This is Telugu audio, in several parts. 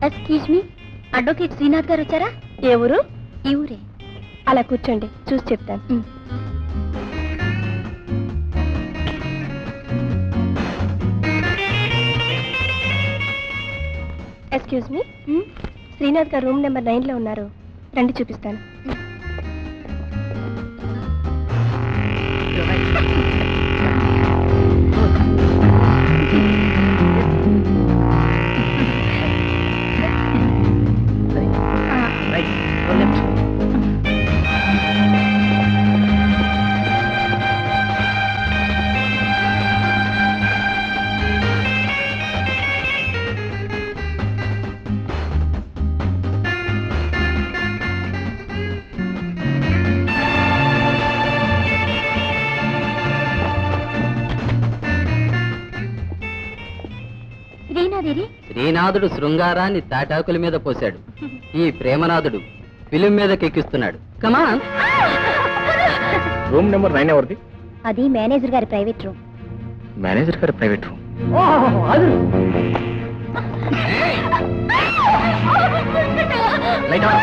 ఎక్స్క్యూజ్ మీ, అడ్వకేట్ శ్రీనాథ్ గారు వచ్చారా? ఏ ఊరు? ఈ ఊరే. అలా కూర్చోండి, చూసి చెప్తాను. ఎక్స్క్యూజ్ మీ, శ్రీనాథ్ గారు రూమ్ నెంబర్ 9లో ఉన్నారు, రండి చూపిస్తాను. శ్రీనాథుడు శృంగారాన్ని తాటాకుల మీద పోశాడు, ఈ ప్రేమనాథుడు ఫిలిం మీద కెక్కిస్తున్నాడు. కమాన్. రూమ్ నెంబర్ 9 ఎవరిది? అది మేనేజర్ గారి ప్రైవేట్ రూమ్. మేనేజర్ గారి private room. Light on.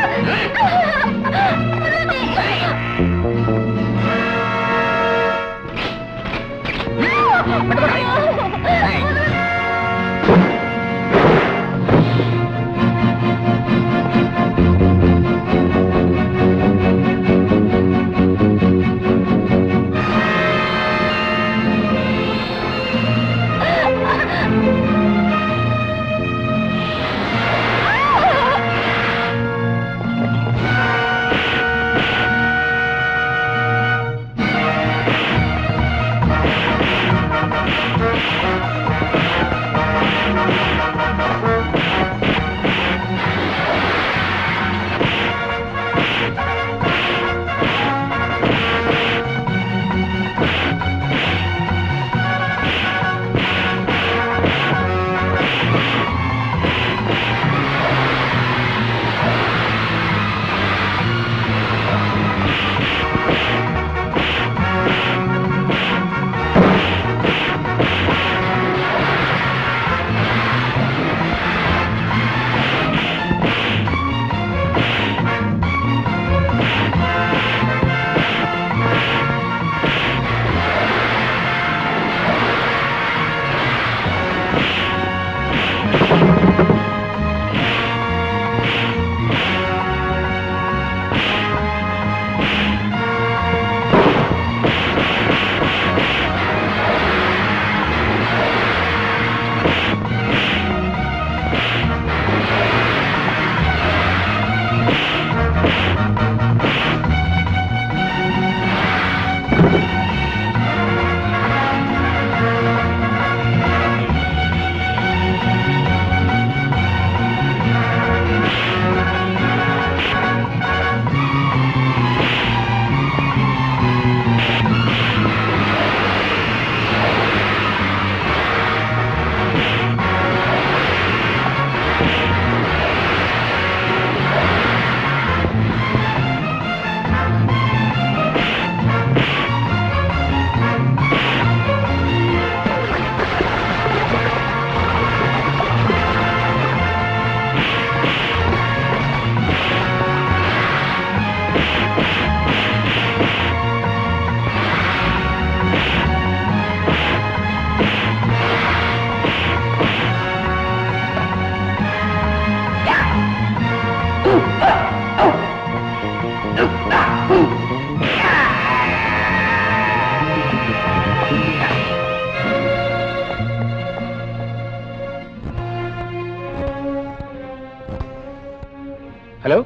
Hello,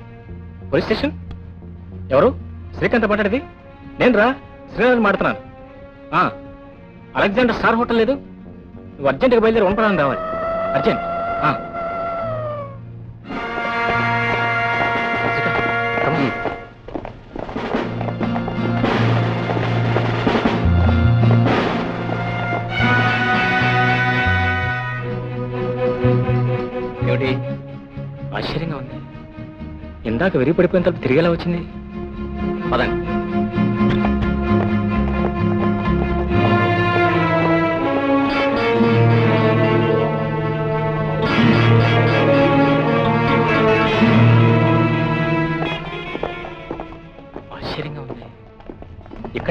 police station. ఎవరు? శ్రీకాంత్ మాట్లాడేది? నేను రా, శ్రీనాథ్ మాట్లాడుతున్నాను. అలెగ్జాండర్ స్టార్ హోటల్ లేదు? నువ్వు అర్జెంట్గా బయలుదేరి వనపరానికి రావాలి, అర్జెంట్. ఏమిటి ఆశ్చర్యంగా ఉంది? ఇందాక విరిగిపడిపోయిన తలుపు తిరిగేలా వచ్చింది. పదండి.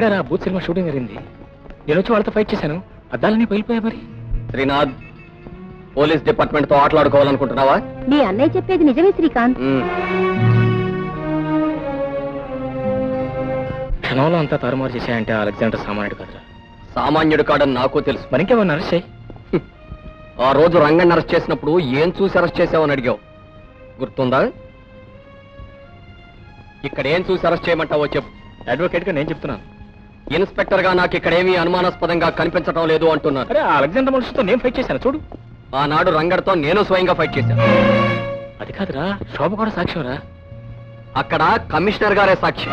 అక్కడే బూత్ సినిమా షూటింగ్ జరిగింది. నేను వచ్చి వాళ్ళతో ఫైట్ చేశాను, అద్దాలన్నీ పగిలిపోయా. మరి శ్రీనాథ్, పోలీస్ డిపార్ట్మెంట్ తో ఆటలాడుకోవాలనుకుంటున్నావా? మీ అన్నయ్య చెప్పేది నిజమే శ్రీకాంత్. క్షణంలో అంతా తారుమారు చేశాయంటే అలెగ్జాండర్ సామాన్యుడు కదరా. సామాన్యుడు కాడని నాకు తెలుసు. మరి ఇంకేమన్నా అరెస్ట్ చేయి. ఆ రోజు రంగన్ని అరెస్ట్ చేసినప్పుడు ఏం చూసి అరెస్ట్ చేసావని అడిగావు, గుర్తుందా? ఇక్కడ ఏం చూసి అరెస్ట్ చేయమంటావో చెప్పు. అడ్వకేట్ గా నేను చెప్తున్నాను. ఇన్స్పెక్టర్ గా నాకు ఇక్కడ ఏమీ అనుమానాస్పదంగా కనిపించడం లేదు అంటున్నాను. అరే అలెగ్జాండర్ మనుషులతో నేను ఫైట్ చేశాను చూడు. ఆనాడు రంగడితో నేను స్వయంగా ఫైట్ చేశాను. అది కాదురా, శోభ కూడా సాక్ష్యం రా. అక్కడ కమిషనర్ గారే సాక్షి.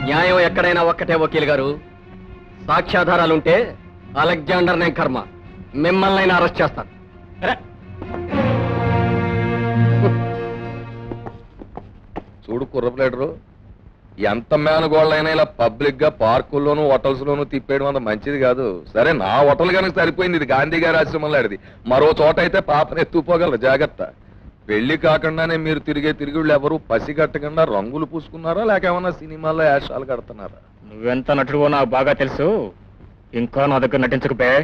న్యాయం ఎక్కడైనా ఒక్కటే వకీల్ గారు. సాక్ష్యాధారాలుంటే అలెగ్జాండర్ నేను కర్మ మిమ్మల్ని అరెస్ట్ చేస్తాను. చూడు కుర్రప్లేటరు, ఎంత మేనగోళ్ళైనా ఇలా పబ్లిక్ గా పార్కుల్లోనూ హోటల్స్ లోనూ తిప్పేయడం అంత మంచిది కాదు. సరే నా హోటల్ కనుక సరిపోయింది, ఇది గాంధీ గారి ఆశ్రమంలో ఆడిది. మరో చోట అయితే పాపను ఎత్తుపోగలరు, జాగ్రత్త. పెళ్లి కాకుండానే మీరు తిరిగే తిరుగుళ్ళు ఎవరు పసి కట్టకుండా రంగులు పూసుకున్నారా, లేక ఏమన్నా సినిమాల్లో యాషాలు కడుతున్నారా? నువ్వెంత నటుడువో నాకు బాగా తెలుసు. ఇంకా నా దగ్గర నటించకపోయా.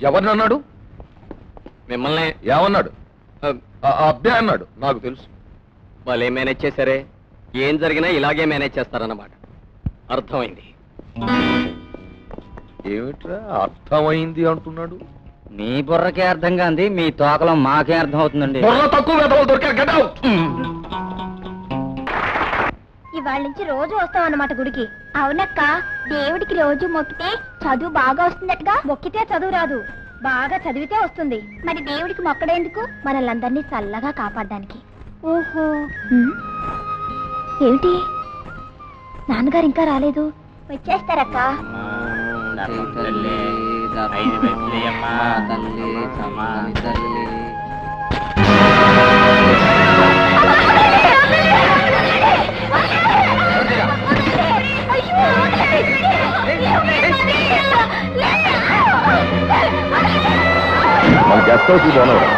ఎవరినన్నాడు? మిమ్మల్ని. ఏమన్నాడు? అబ్బాయి అన్నాడు, నాకు తెలుసు. వాళ్ళు ఏం మేనేజ్ చేశారే? ఏం జరిగినా ఇలాగే మేనేజ్ చేస్తారన్నమాట. అర్థమైంది. ఏమిట్రా అర్థమైంది అంటున్నాడు? నీ బుర్రకే అర్థం కాంది, మీ తోకలో మాకే అర్థం అవుతుందండి. బుర్ర తక్కువ వెధవలు దొరికారు కదా. ఇవాళ నుంచి రోజు వస్తాం అన్నమాట గుడికి. అవునక్క, దేవుడికి రోజు మొక్కితే చదువు బాగా వస్తుందటగా. మొక్కితే చదువు రాదు, బాగా చదివితే వస్తుంది. మరి దేవుడికి మొక్కడేందుకు? మనల్ని అందరినీ చల్లగా కాపాడడానికి. ఓహో, ఏమిటి నాన్నగారు ఇంకా రాలేదు? వచ్చేస్తారక్క. మన గెస్ట్ హౌస్ పోనవరా?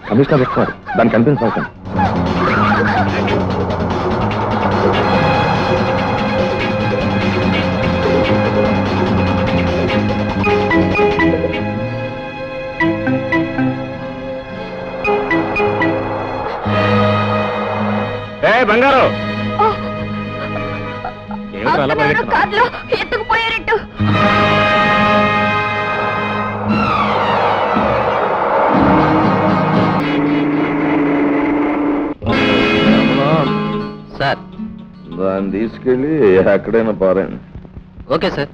కమిషనర్ వస్తున్నారు, దానికి కనిపించవసరం. బంగారు కార్లో ఎత్తుకుపోయారట్టు. సార్, దాన్ని తీసుకెళ్ళి ఎక్కడైనా పారాయండి. Okay sir.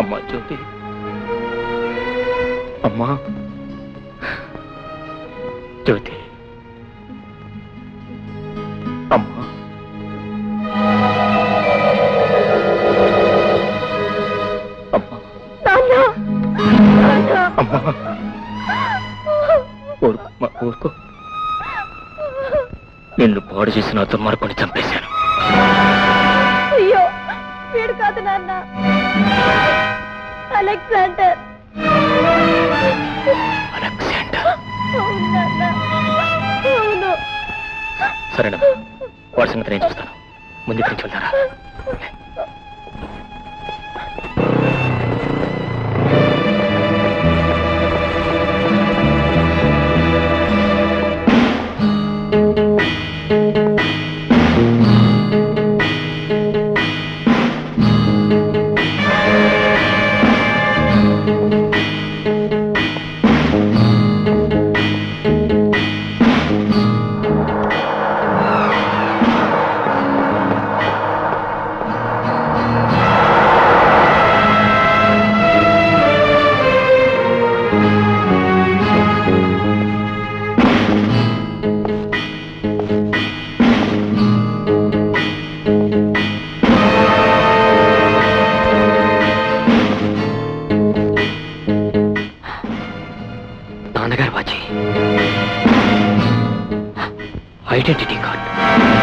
అమ్మా జ్యోతి, అమ్మా జ్యోతి, అమ్మా అమ్మా అమ్మా ఊరుకో. నిన్ను పాడు చేసిన దుర్మార్గుని చంపేశాను. అయ్యో, వీడు కాదు నాన్న, అలెగ్జాండర్. అలెగ్జాండర్? అవును నాన్న, అవును. సరేనా, వాడి సంగతి నేను చూస్తాను. ముందు నుంచి వెళ్తారా? నాన్నగారు వాచి ఐడెంటిటీ కార్డ్